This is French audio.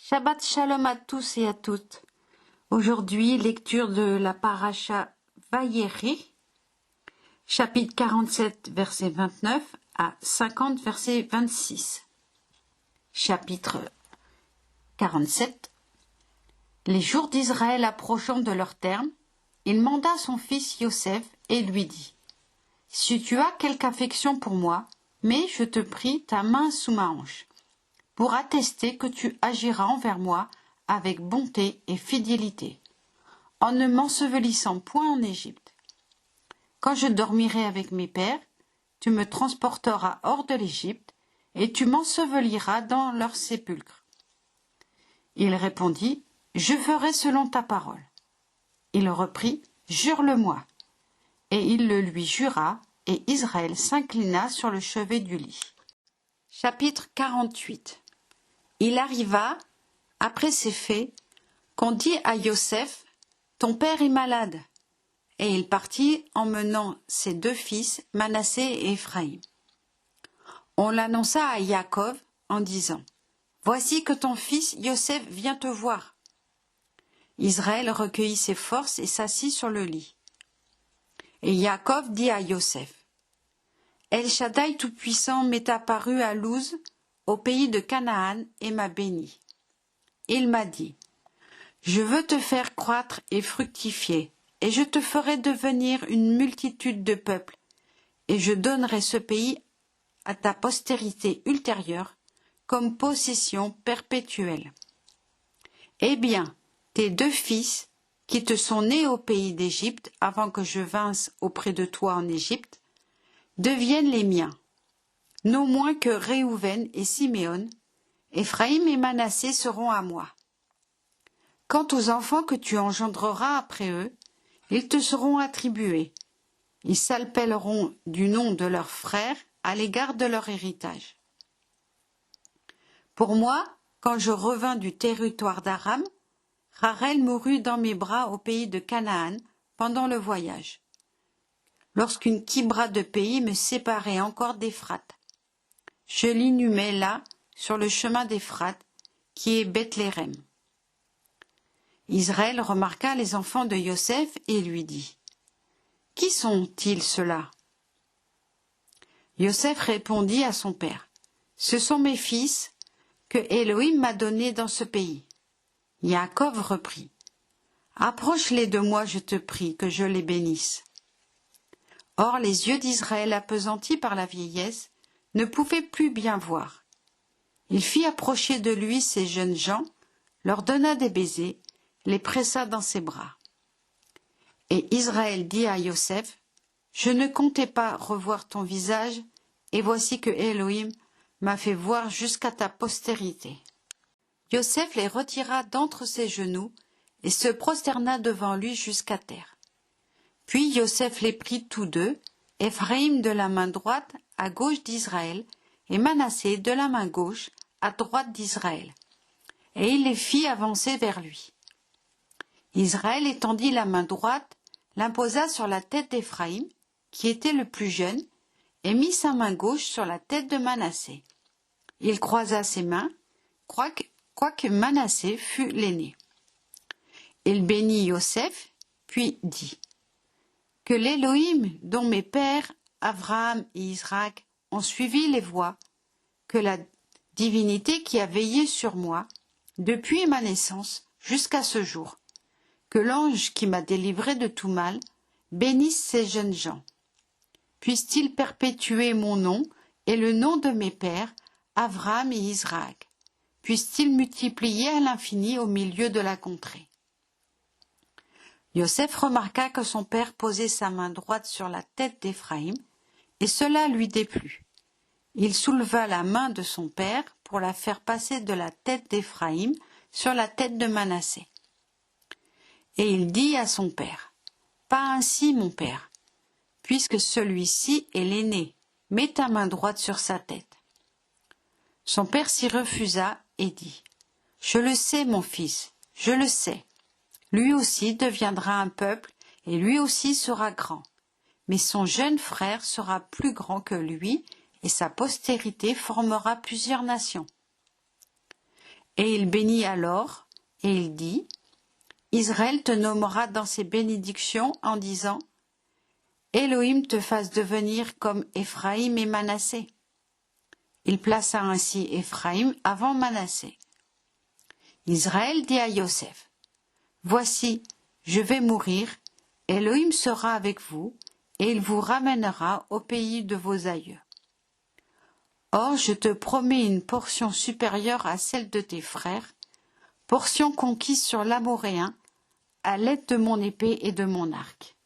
Shabbat Shalom à tous et à toutes. Aujourd'hui, lecture de la paracha Vayeri, chapitre 47, verset 29 à 50, verset 26. Chapitre 47. Les jours d'Israël approchant de leur terme, il manda son fils Yosef et lui dit : « Si tu as quelque affection pour moi, mets, je te prie, ta main sous ma hanche, pour attester que tu agiras envers moi avec bonté et fidélité, en ne m'ensevelissant point en Égypte. Quand je dormirai avec mes pères, tu me transporteras hors de l'Égypte, et tu m'enseveliras dans leur sépulcre. » Il répondit : « Je ferai selon ta parole. » Il reprit : « Jure-le-moi. » Et il le lui jura, et Israël s'inclina sur le chevet du lit. Chapitre 48. Il arriva, après ces faits, qu'on dit à Yosef : « Ton père est malade. » Et il partit, emmenant ses deux fils, Manassé et Éphraïm. On l'annonça à Yaakov en disant : « Voici que ton fils Yosef vient te voir. » Israël recueillit ses forces et s'assit sur le lit. Et Yaakov dit à Yosef : « El Shaddai Tout-Puissant m'est apparu à Luz, au pays de Canaan, et m'a béni. Il m'a dit : « Je veux te faire croître et fructifier, et je te ferai devenir une multitude de peuples, et je donnerai ce pays à ta postérité ultérieure comme possession perpétuelle. Eh bien, tes deux fils, qui te sont nés au pays d'Égypte avant que je vinsse auprès de toi en Égypte, deviennent les miens, non moins que Réhouven et Siméon, Éphraïm et Manassé seront à moi. Quant aux enfants que tu engendreras après eux, ils te seront attribués. Ils s'appelleront du nom de leurs frères à l'égard de leur héritage. Pour moi, quand je revins du territoire d'Aram, Rachel mourut dans mes bras au pays de Canaan pendant le voyage, lorsqu'une kibra de pays me séparait encore d'Éphrate. Je l'inhumai là, sur le chemin d'Éphrate, qui est Bethléem. Israël remarqua les enfants de Yosef et lui dit : « Qui sont-ils ceux-là » Yosef répondit à son père : « Ce sont mes fils que Élohim m'a donnés dans ce pays. » Yaakov reprit : « Approche-les de moi, je te prie, que je les bénisse. » Or les yeux d'Israël, appesantis par la vieillesse, ne pouvaient plus bien voir. Il fit approcher de lui ces jeunes gens, leur donna des baisers, les pressa dans ses bras. Et Israël dit à Yosef : « Je ne comptais pas revoir ton visage, et voici que Élohim m'a fait voir jusqu'à ta postérité. » Yosef les retira d'entre ses genoux et se prosterna devant lui jusqu'à terre. Puis Yosef les prit tous deux, Éphraïm de la main droite à gauche d'Israël et Manassé de la main gauche à droite d'Israël, et il les fit avancer vers lui. Israël étendit la main droite, l'imposa sur la tête d'Éphraïm, qui était le plus jeune, et mit sa main gauche sur la tête de Manassé. Il croisa ses mains, quoique Manassé fût l'aîné. Il bénit Yosef, puis dit : « Que l'Élohim, dont mes pères, Abraham et Isaac, ont suivi les voies, que la divinité qui a veillé sur moi, depuis ma naissance jusqu'à ce jour, que l'ange qui m'a délivré de tout mal, bénisse ces jeunes gens. Puisse-t-il perpétuer mon nom et le nom de mes pères, Abraham et Isaac. Puisse-t-il multiplier à l'infini au milieu de la contrée. » Yosef remarqua que son père posait sa main droite sur la tête d'Éphraïm, et cela lui déplut. Il souleva la main de son père pour la faire passer de la tête d'Éphraïm sur la tête de Manassé. Et il dit à son père : « Pas ainsi, mon père, puisque celui-ci est l'aîné, mets ta main droite sur sa tête. » Son père s'y refusa et dit : « Je le sais, mon fils, je le sais. Lui aussi deviendra un peuple, et lui aussi sera grand. Mais son jeune frère sera plus grand que lui, et sa postérité formera plusieurs nations. » Et il bénit alors, et il dit, Israël te nommera dans ses bénédictions en disant, Élohim te fasse devenir comme Éphraïm et Manassé. Il plaça ainsi Éphraïm avant Manassé. Israël dit à Yosef, Voici, je vais mourir, Élohim sera avec vous, et il vous ramènera au pays de vos aïeux. Or, je te promets une portion supérieure à celle de tes frères, portion conquise sur l'Amoréen, à l'aide de mon épée et de mon arc.